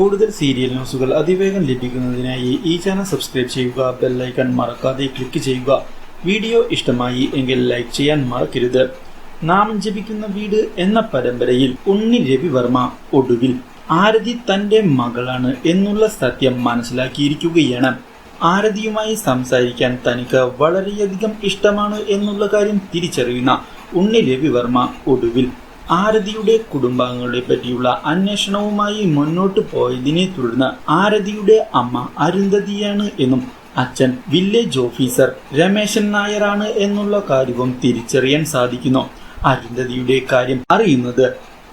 കൂടുതൽ സീരിയൽ ന്യൂസുകൾ അതിവേഗം ലഭിക്കുന്നതിനായി ഈ ചാനൽ സബ്സ്ക്രൈബ് ചെയ്യുക, ബെൽ ഐക്കൺ മറക്കാതെ ക്ലിക്ക് ചെയ്യുക. വീഡിയോ ഇഷ്ടമായി എങ്കിൽ ലൈക്ക് ചെയ്യാൻ മറക്കരുത്. നാമം ജപിക്കുന്ന വീട് എന്ന പരമ്പരയിൽ ഉണ്ണി രവിവർമ്മ ഒടുവിൽ ആരതി തന്റെ മകളാണ് എന്നുള്ള സത്യം മനസ്സിലാക്കിയിരിക്കുകയാണ്. ആരതിയുമായി സംസാരിക്കാൻ തനിക്ക് വളരെയധികം ഇഷ്ടമാണ് എന്നുള്ള കാര്യം തിരിച്ചറിയുന്ന ഉണ്ണി രവിവർമ്മ ഒടുവിൽ ആരതിയുടെ കുടുംബാംഗങ്ങളെ പറ്റിയുള്ള അന്വേഷണവുമായി മുന്നോട്ട് പോയതിനെ തുടർന്ന് ആരതിയുടെ അമ്മ അരുന്ധതിയാണ് എന്നും അച്ഛൻ വില്ലേജ് ഓഫീസർ രമേശൻ നായരാണ് എന്നുള്ള കാര്യവും തിരിച്ചറിയാൻ സാധിക്കുന്നു. അരുന്ധതിയുടെ കാര്യം അറിയുന്നത്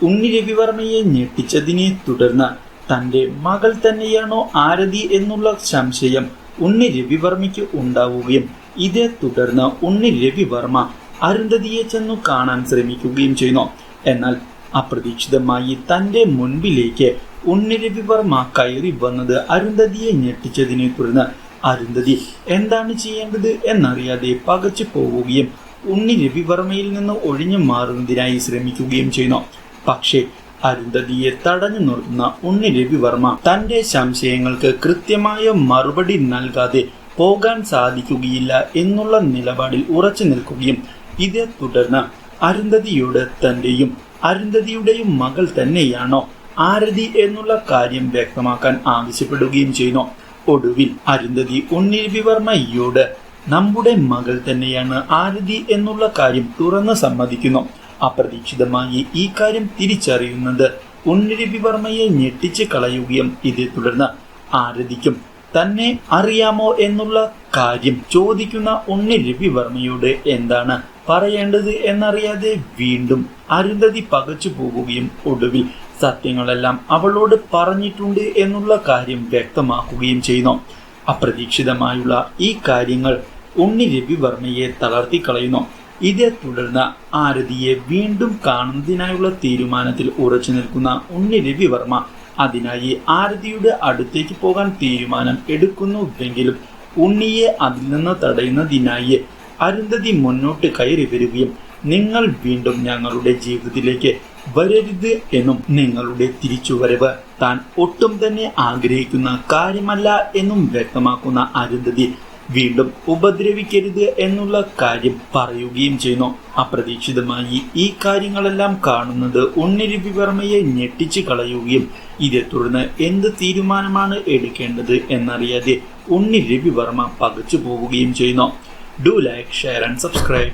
ഉണ്ണി രവിവർമ്മയെ ഞെട്ടിച്ചതിനെ തുടർന്ന് തന്റെ മകൾ തന്നെയാണോ ആരതി എന്നുള്ള സംശയം ഉണ്ണി രവിവർമ്മയ്ക്ക് ഉണ്ടാവുകയും ഇതേ തുടർന്ന് ഉണ്ണി രവിവർമ്മ അരുന്ധതിയെ ചെന്നു കാണാൻ ശ്രമിക്കുകയും ചെയ്യുന്നു. എന്നാൽ അപ്രതീക്ഷിതമായി തന്റെ മുൻപിലേക്ക് ഉണ്ണി രവിവർമ്മ കയറി വന്നത് അരുന്ധതിയെ ഞെട്ടിച്ചതിനെ തുടർന്ന് അരുന്ധതി എന്താണ് ചെയ്യേണ്ടത് എന്നറിയാതെ പകച്ചു പോവുകയും ഉണ്ണി രവിവർമ്മയിൽ നിന്ന് ഒഴിഞ്ഞു മാറുന്നതിനായി ശ്രമിക്കുകയും ചെയ്യുന്നു. പക്ഷേ അരുന്ധതിയെ തടഞ്ഞു നിർത്തുന്ന ഉണ്ണി രവിവർമ്മ തന്റെ സംശയങ്ങൾക്ക് കൃത്യമായ മറുപടി നൽകാതെ പോകാൻ സാധിക്കുകയില്ല എന്നുള്ള നിലപാടിൽ ഉറച്ചു നിൽക്കുകയും ഇതേ തുടർന്ന് അരുന്ധതിയോട് തന്റെയും അരുന്ധതിയുടെയും മകൾ തന്നെയാണോ ആരതി എന്നുള്ള കാര്യം വ്യക്തമാക്കാൻ ആവശ്യപ്പെടുകയും ചെയ്യുന്നു. ഒടുവിൽ അരുന്ധതി ഉണ്ണി രവിവർമ്മയോട് നമ്മുടെ മകൾ തന്നെയാണ് ആരതി എന്നുള്ള കാര്യം തുറന്ന് സമ്മതിക്കുന്നു. അപ്രതീക്ഷിതമായി ഈ കാര്യം തിരിച്ചറിയുന്നത് ഉണ്ണി രവിവർമ്മയെ ഞെട്ടിച്ച് കളയുകയും ഇതേ തുടർന്ന് ആരതിക്കും തന്നെ അറിയാമോ എന്നുള്ള കാര്യം ചോദിക്കുന്ന ഉണ്ണി രവിവർമ്മയോട് എന്താണ് പറയേണ്ടത് എന്നറിയാതെ വീണ്ടും അരുന്ധതി പകച്ചു പോകുകയും ഒടുവിൽ സത്യങ്ങളെല്ലാം അവളോട് പറഞ്ഞിട്ടുണ്ട് എന്നുള്ള കാര്യം വ്യക്തമാക്കുകയും ചെയ്യുന്നു. അപ്രതീക്ഷിതമായുള്ള ഈ കാര്യങ്ങൾ ഉണ്ണി രവിവർമ്മയെ തളർത്തിക്കളയുന്നു. ഇതേ തുടർന്ന് ആരതിയെ വീണ്ടും കാണുന്നതിനായുള്ള തീരുമാനത്തിൽ ഉറച്ചു നിൽക്കുന്ന ഉണ്ണി രവിവർമ്മ അതിനായി ആരതിയുടെ അടുത്തേക്ക് പോകാൻ തീരുമാനം എടുക്കുന്നുവെങ്കിലും ഉണ്ണിയെ അതിൽ നിന്ന് തടയുന്നതിനായി അരുന്ധതി മുന്നോട്ട് കയറി വരികയും നിങ്ങൾ വീണ്ടും ഞങ്ങളുടെ ജീവിതത്തിലേക്ക് വരരുത് എന്നും നിങ്ങളുടെ തിരിച്ചുവരവ് താൻ ഒട്ടും തന്നെ ആഗ്രഹിക്കുന്ന കാര്യമല്ല എന്നും വ്യക്തമാക്കുന്ന അരുന്ധതി വീണ്ടും ഉപദ്രവിക്കരുത് എന്നുള്ള കാര്യം പറയുകയും ചെയ്യുന്നു. അപ്രതീക്ഷിതമായി ഈ കാര്യങ്ങളെല്ലാം കാണുന്നത് ഉണ്ണി രവിവർമ്മയെ ഞെട്ടിച്ച് കളയുകയും ഇതേ തുടർന്ന് എന്ത് തീരുമാനമാണ് എടുക്കേണ്ടത് എന്നറിയാതെ ഉണ്ണി രവിവർമ്മ പകച്ചു പോവുകയും ചെയ്യുന്നു. Do like, share and subscribe.